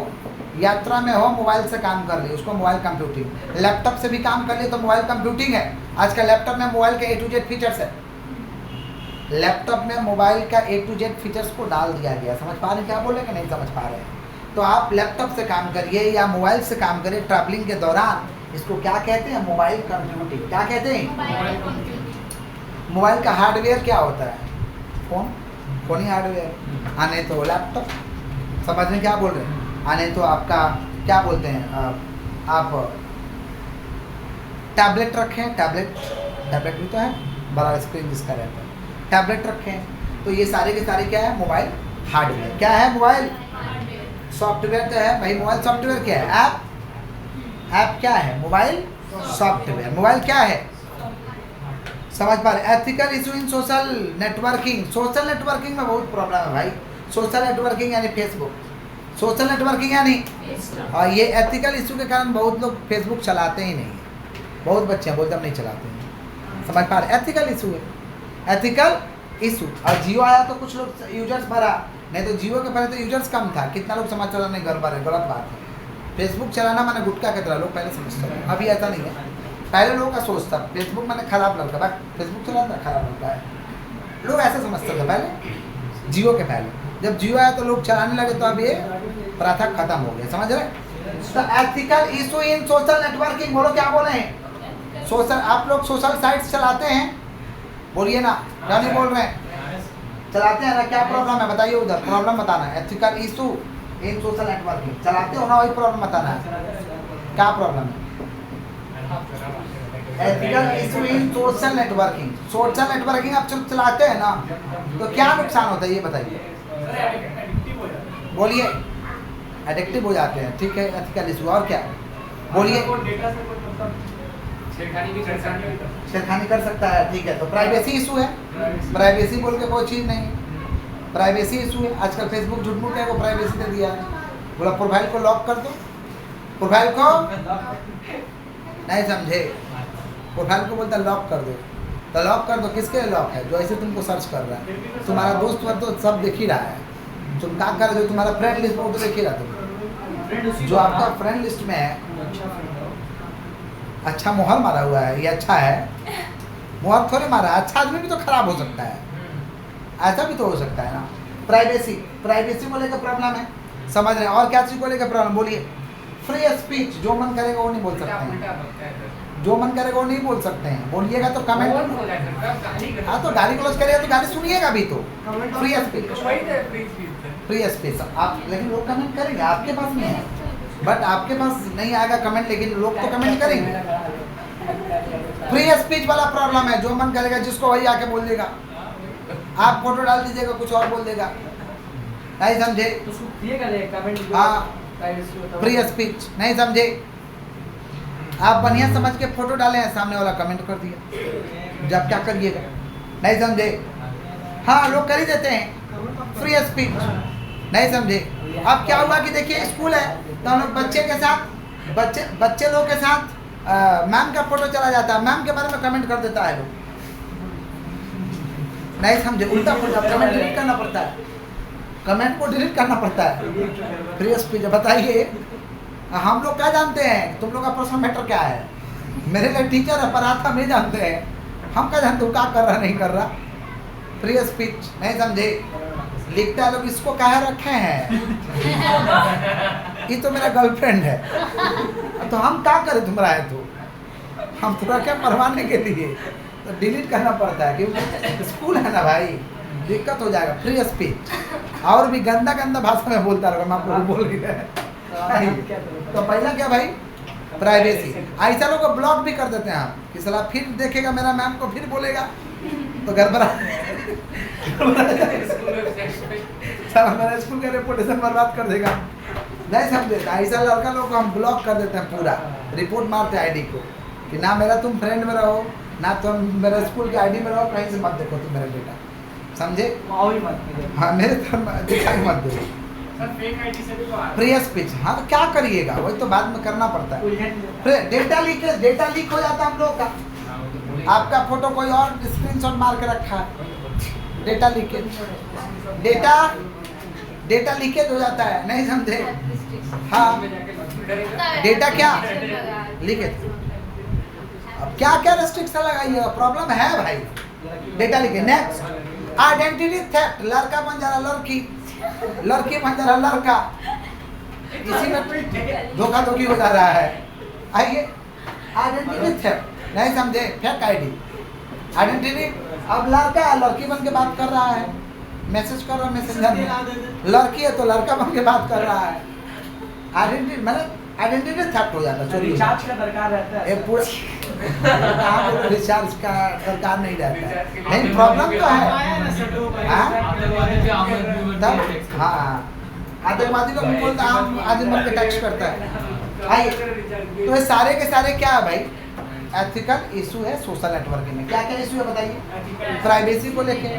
यात्रा में हो, मोबाइल से काम कर लिए, उसको मोबाइल कंप्यूटिंग। लैपटॉप से भी काम कर लिए तो मोबाइल कंप्यूटिंग है। आज का लैपटॉप में मोबाइल के A to Z फीचर्स है। लैपटॉप में मोबाइल का A to Z फीचर्स को डाल दिया गया। समझ पा रहे हैं क्या बोले कि नहीं समझ पा रहे हैं? तो आप लैपटॉप से काम करिए या मोबाइल से काम करिए ट्रैवलिंग के दौरान, इसको क्या कहते हैं? Mobile computing. क्या कहते हैं? मोबाइल का हार्डवेयर क्या होता है? फोन ही हार्डवेयर। आने तो लैपटॉप, समझ में क्या बोल रहे हैं? आने तो आपका क्या बोलते हैं, आप टैबलेट रखें, टैबलेट भी तो है, बड़ा स्क्रीन जिसका रहता है, टैबलेट रखें। तो ये सारे के सारे क्या है? Mobile hardware. क्या है? मोबाइल सॉफ्टवेयर तो है भाई। मोबाइल सॉफ्टवेयर क्या है? ऐप क्या है? Mobile software. मोबाइल क्या है? समझ पा रहे? Ethical issue in social networking. Social networking में बहुत प्रॉब्लम है भाई। सोशल नेटवर्किंग यानी फेसबुक, सोशल नेटवर्किंग यानी, और ये एथिकल इशू के कारण बहुत लोग फेसबुक चलाते ही नहीं है। बहुत बच्चे हैं बोलते हम नहीं चलाते हैं। समझ पा रहे? एथिकल इशू है, एथिकल इशू। और जियो आया तो कुछ लोग यूजर्स भरा, नहीं तो जियो के पहले तो यूजर्स कम था। कितना लोग समाज चलाने गड़बड़ है, गलत बात है। फेसबुक चलाना माने गुटखा की तरह लोग पहले समझते थे, अभी ऐसा नहीं है। पहले लोगों का सोच था फेसबुक मैंने खराब लगता है, फेसबुक चलाता खराब लगता है, लोग ऐसा समझते थे पहले, जियो के पहले। जब जियो आया तो लोग चलाने लगे तो अब ये प्रथा खत्म हो गया। समझ रहे? तो ethical issue in social networking. बोलो क्या बोले हैं? सोशल, आप लोग सोशल साइट्स चलाते हैं? बोलिए ना, क्या नहीं बोल रहे हैं? चलाते हैं ना? क्या प्रॉब्लम है बताइए, उधर प्रॉब्लम बताना है। Ethical issue in social networking चलाते हो ना, वही प्रॉब्लम बताना है, क्या प्रॉब्लम है? Ethical issue in social networking. Social networking आप चलाते हैं ना, तो क्या नुकसान होता है ये बताइए, बोलिए। एडिक्टिव हो जाते हैं, ठीक है। एथिकल इशू और क्या? बोलिए। छेड़खानी कर सकता है, ठीक है। तो प्राइवेसी इशू है, प्राइवेसी बोल के कोई चीज़ नहीं, प्राइवेसी इशू है। आजकल फेसबुक झूठ मूठ को प्राइवेसी दे दिया है, बोला प्रोफाइल को लॉक कर दो, प्रोफाइल को नहीं समझे, प्रोफाइल को बोलता लॉक कर दो, तो लॉक कर दो। किसके लॉक है? जो ऐसे तुमको सर्च कर रहा है, तुम्हारा दोस्त वर्ग तो सब देख ही रहा है, तुम क्या कर रहे हो, तुम्हारा फ्रेंड लिस्ट में वो तो देख ही रहा तुम, जो आपका फ्रेंड लिस्ट में है। अच्छा मोहर मारा हुआ है, ये अच्छा है, मोहर थोड़े मारा, अच्छा आदमी भी तो खराब हो सकता है, ऐसा भी तो हो सकता है ना। प्राइवेसी, प्राइवेसी को लेकर प्रॉब्लम है, समझ रहे हैं? और क्या चीज़ को लेकर प्रॉब्लम? बोलिए। फ्री स्पीच, जो मन करेगा वो नहीं बोल सकते हैं, जो मन करेगा वो नहीं बोल सकते हैं। बोलिएगा तो कमेंट, हाँ तो गाली क्लोज करेगा तो गाली सुनिएगा भी तो। फ्री स्पीच, फ्री स्पीच आप, लेकिन लोग कमेंट करेंगे, आपके पास नहीं है, बट आपके पास नहीं आएगा कमेंट, लेकिन लोग तो कमेंट करेंगे। फ्री स्पीच वाला प्रॉब्लम है, जो मन करेगा जिसको वही आके बोल देगा। आप फोटो डाल दीजिएगा, कुछ और बोल देगा, नहीं समझे? हाँ, फ्री स्पीच नहीं समझे? आप बढ़िया समझ के फोटो डाले हैं, सामने वाला कमेंट कर दिया, जब क्या करिएगा? नहीं समझे? हाँ, लोग कर ही देते हैं फ्री स्पीच, नहीं समझे? अब क्या हुआ कि देखिए स्कूल है तो हम लोग बच्चे के साथ बच्चे लोग के साथ मैम का फोटो चला जाता है, मैम के बारे में कमेंट कर देता है लोग, नहीं समझे? उल्टा पुल्टा कमेंट डिलीट करना पड़ता है, कमेंट को डिलीट करना पड़ता है। फ्री स्पीच बताइए, हम लोग क्या जानते हैं तुम लोग का पर्सनल मैटर क्या है? मेरे लिए टीचर है, पढ़ाता हम नहीं जानते हैं, हम क्या जानते हो क्या कर रहा नहीं कर रहा? फ्री स्पीच नहीं समझे? लिखता है लोग, इसको काहे रखे हैं, ये तो मेरा गर्लफ्रेंड है, तो हम क्या करें तुम्हारा है तो हम थोड़ा क्या मरवाने के लिए, तो डिलीट करना पड़ता है क्योंकि स्कूल है ना भाई, दिक्कत हो जाएगा। फ्री स्पीच और भी गंदा गंदा भाषा में बोलता रहेगा, मैं आपको बोल रही है। तो पहला क्या भाई, प्राइवेसी। ऐसा लोग को ब्लॉक भी कर देते हैं हम कि साला फिर देखेगा मेरा मैम को, फिर बोलेगा तो गड़बड़ा मेरा स्कूल का रेपुटेशन बर्बाद कर देगा, नहीं समझे? ऐसा लड़का लोग को हम ब्लॉक कर देते हैं, पूरा रिपोर्ट मारते हैं आईडी को कि ना मेरा तुम फ्रेंड में रहो, ना तुम मेरे स्कूल के आईडी में रहो, कहीं से मत देखो तुम मेरा बेटा, समझे? हाँ, मेरे तरफ दिखाई मत दो। फ्री स्पीच, हाँ तो क्या करिएगा, वही तो बाद में करना पड़ता है। डेटा लीक हो जाता है हम लोग का, आपका फोटो कोई और स्क्रीनशॉट मार के रखा है, डेटा लीकेज, डेटा लीकेज हो जाता है, नहीं समझे? हाँ, डेटा क्या लीकेज, अब क्या क्या रेस्ट्रिक्शन लगाइएगा, प्रॉब्लम है भाई, data leakage. Next, identity theft, लड़का बन जा रहा लड़की, लड़की बन जा रहा लड़का, इसी में धोखाधोखी हो जा रहा है। आइए, आइडेंटिटी थेफ्ट नहीं समझे? फेक आईडी, आइडेंटिटी, अब लड़का है लड़की बन के बात कर रहा है, मैसेज कर रहा है मैसेंजर में, लड़की है तो लड़का बन के बात कर रहा है, आइडेंटिटी मतलब आइडेंटिटी थेफ्ट हो जाता है, चोरी। रिचार्ज का दरकार रहता है, ये पूरा रिचार्ज का दरकार नहीं रहता है, नहीं प्रॉब्लम तो है। हाँ, आतंकवादी लोग बोलता है आदमी बन के टैक्स करता है। आइए, तो ये सारे के सारे क्या है भाई, एथिकल इशू है सोशल नेटवर्किंग में। क्या क्या इशू है बताइए? प्राइवेसी को लेके,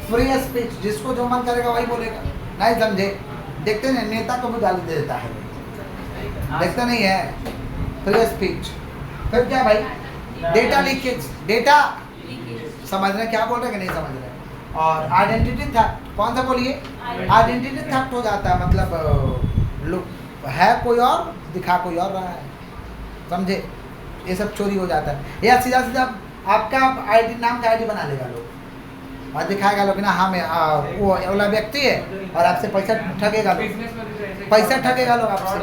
फ्री स्पीच, जिसको जो मन करेगा वही बोलेगा, नहीं समझे? देखते नहीं, नेता को भी गाली दे देता है, देखते नहीं है? Free speech. फिर क्या भाई, डेटा लीकेज, डेटा समझ रहे क्या बोल रहे हैं कि नहीं समझ रहे? और आइडेंटिटी थेफ्ट, कौन सा बोलिए? आइडेंटिटी थेफ्ट हो जाता है, मतलब लोग है कोई और दिखा कोई और रहा है, समझे? ये सब चोरी हो जाता है। या सीधा सीधा आपका आईडी, नाम का आईडी बना लेगा लोग और दिखाएगा लोग ना हाँ वो वाला व्यक्ति है, और आपसे पैसा ठगेगा लोग, पैसा ठगेगा लोग आपसे,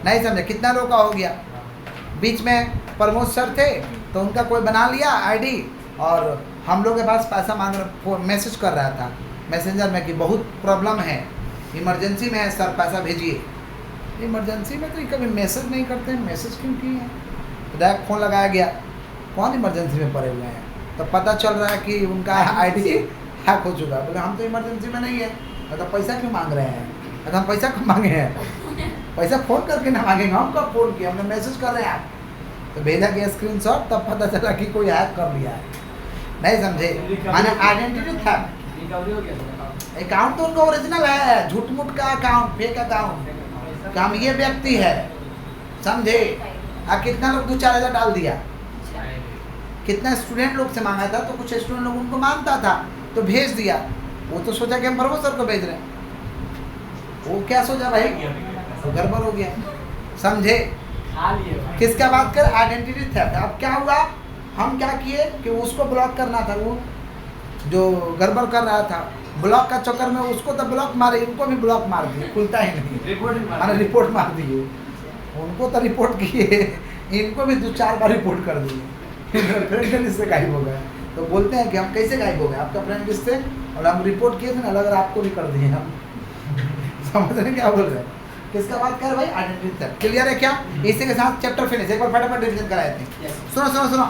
नहीं समझे? कितना लोग का हो गया, बीच में प्रमोद सर थे तो उनका कोई बना लिया आईडी, और हम लोग के पास पैसा मांग रहा, मैसेज कर रहा था मैसेंजर में कि बहुत प्रॉब्लम है, इमरजेंसी में है सर, पैसा भेजिए। इमरजेंसी में तो कभी मैसेज नहीं करते हैं, मैसेज क्यों किए हैं? तो डायरेक्ट फ़ोन लगाया गया, कौन इमरजेंसी में पड़े हुए हैं, तो पता चल रहा है कि उनका आईडी हैक हो चुका है। बोले हम तो इमरजेंसी में नहीं है, मतलब पैसा क्यों मांग रहे हैं? अगर हम पैसा क्यों मांगे हैं, पैसा फ़ोन करके ना मांगेंगे, हम कब फ़ोन किया, हमने मैसेज कर रहे हैं आप, तो भेजा गया स्क्रीनशॉट, तब पता चला कि कोई हैक कर लिया है, नहीं समझे? माने आइडेंटिटी थेफ्ट। अकाउंट तो उनका ओरिजिनल है, झूठ मूठ का अकाउंट, फेक अकाउंट, काम ये व्यक्ति है, समझे? कितना लोग 2-4 हज़ार डाल दिया, कितना स्टूडेंट लोग से मांगा था, तो कुछ स्टूडेंट लोग उनको मानता था तो भेज दिया, वो तो सोचा कि हम प्रमोद सर को भेज रहे हैं, वो क्या सोचा भाई, तो गड़बड़ हो गया, समझे? किसका बात कर? Identity theft. अब क्या हुआ, हम क्या किए कि उसको ब्लॉक करना था, वो जो गड़बड़ कर रहा था, ब्लॉक का चक्कर में उसको तो ब्लॉक मारे, इनको भी ब्लॉक मार दिए, खुलता ही नहीं, रिपोर्ट मार दिए, उनको तो रिपोर्ट किए, इनको भी 2-4 बार रिपोर्ट कर दिए, फ्रेंड लिस्ट से गायब हो गए। तो बोलते हैं कि हम कैसे गायब हो गए, आपका फ्रेंड लिस्ट से, और हम रिपोर्ट किए थे ना, अगर आपको भी कर दिए हम। समझ रहे क्या बोल रहे हैं? किसका बात कर भाई? Identity theft. क्लियर है क्या? इसी के साथ चैप्टर फिनिश। एक बार फटाफट रिवीजन कराए थे। सुनो सुनो सुनो,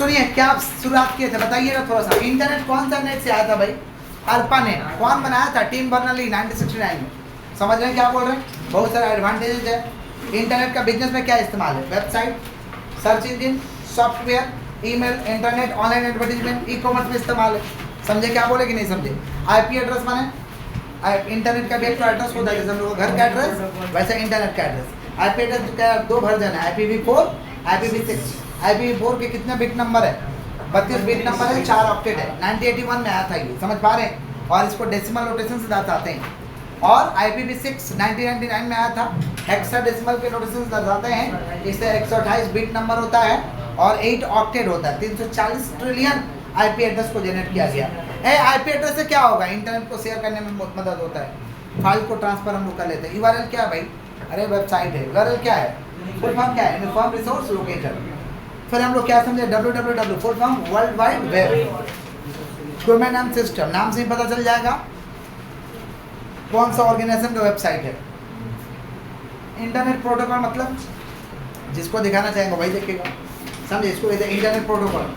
सुनिए क्या आप शुरुआत किए थे बताइएगा थोड़ा सा। इंटरनेट कौन सा नेट से आया था भाई? ARPANET। कौन बनाया था? टिम बर्नर्स-ली 1969 में। समझ रहे हैं क्या बोल रहे हैं? बहुत सारे एडवांटेजेस है। इंटरनेट का बिजनेस में क्या इस्तेमाल है? Website, search engine, software, email, internet, online advertisement, e commerce में इस्तेमाल है। समझे क्या बोले कि नहीं समझे? आईपी एड्रेस माने इंटरनेट का भी एक एड्रेस होता है, जैसे हम लोग घर का एड्रेस वैसे इंटरनेट का एड्रेस। आईपी एड्रेस का 2 वर्जन है, IPv4, IPv6। IPv4 के कितने बिट नंबर है? 32 बिट नंबर है, 4 ऑक्टेट है। 1981 में आया था ये, समझ पा रहे हैं? और इसको डेसिमल नोटेशन से दर्शाते हैं। और IPv6 1999 में आया था, हेक्साडेसिमल के नोटेशन से दर्शाते हैं। इससे 128 बिट नंबर होता है और 8 ऑक्टेट होता है। 340 ट्रिलियन आईपी एड्रेस को जनरेट किया गया। आईपी एड्रेस से क्या होगा? इंटरनेट को शेयर करने में बहुत मदद होता है। फाइल को ट्रांसफर हम लोग कर लेते हैं। यूआरएल क्या है भाई? अरे वेबसाइट है। यूआरएल क्या है? फुल फॉर्म क्या है? Uniform resource locator. फिर हम लोग क्या समझे? www full form world wide web. Domain name system, नाम से ही पता चल जाएगा कौन सा ऑर्गेनाइजेशन का वेबसाइट है। इंटरनेट प्रोटोकॉल मतलब जिसको दिखाना चाहेंगे वही देखेगा, समझे? इसको कहते हैं इंटरनेट प्रोटोकॉल।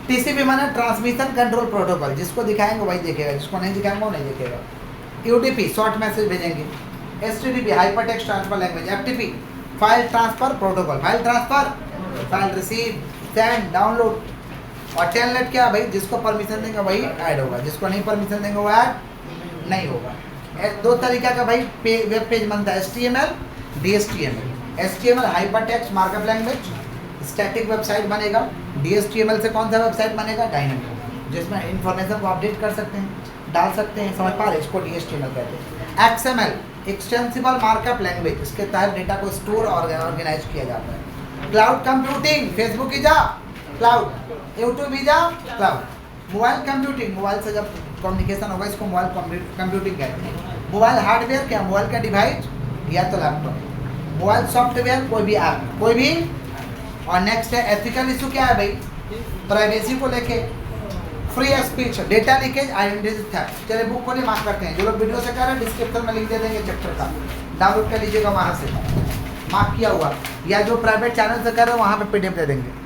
टीसीपी माने ट्रांसमिशन कंट्रोल प्रोटोकॉल, जिसको दिखाएंगे वही देखेगा, जिसको नहीं दिखाएंगे वो नहीं देखेगा। यूडीपी शॉर्ट मैसेज भेजेंगे। HTTP hyper text transfer language. FTP file transfer protocol, file transfer, file receive, send, download. और टेलनेट क्या भाई? जिसको परमिशन देंगे वही ऐड होगा, जिसको नहीं परमिशन देंगे वो ऐड नहीं होगा। 2 तरीका का भाई वेब पेज बनता है, HTML, DHTML। HTML hyper text markup language, static website बनेगा। DHTML से कौन सा वेबसाइट बनेगा? डायनामिक, जिसमें इंफॉर्मेशन को अपडेट कर सकते हैं, डाल सकते हैं, समझ पा रहे? इसको DHTML कहते हैं। XML एक्सटेंसिबल मार्कअप लैंग्वेज, इसके तहत डेटा को स्टोर और ऑर्गेनाइज किया जाता है। क्लाउड कंप्यूटिंग, फेसबुक ही जा क्लाउड, यूट्यूब ही जा क्लाउड। मोबाइल कंप्यूटिंग, मोबाइल से जब कम्युनिकेशन होगा इसको मोबाइल कंप्यूटिंग कहते हैं। मोबाइल हार्डवेयर क्या? मोबाइल का डिवाइस या तो लैपटॉप। मोबाइल सॉफ्टवेयर कोई भी ऐप, कोई भी। और नेक्स्ट है एथिकल इशू क्या है भाई? प्राइवेसी को लेके, free speech, data leakage, identity theft. चलिए बुक को नहीं मार्क करते हैं। जो लोग वीडियो से कर रहे हैं डिस्क्रिप्शन में लिंक दे देंगे चैप्टर का, डाउनलोड कर लीजिएगा वहाँ से, मार्क किया हुआ। या जो प्राइवेट चैनल से कर रहे हैं वहाँ पे PDF दे देंगे।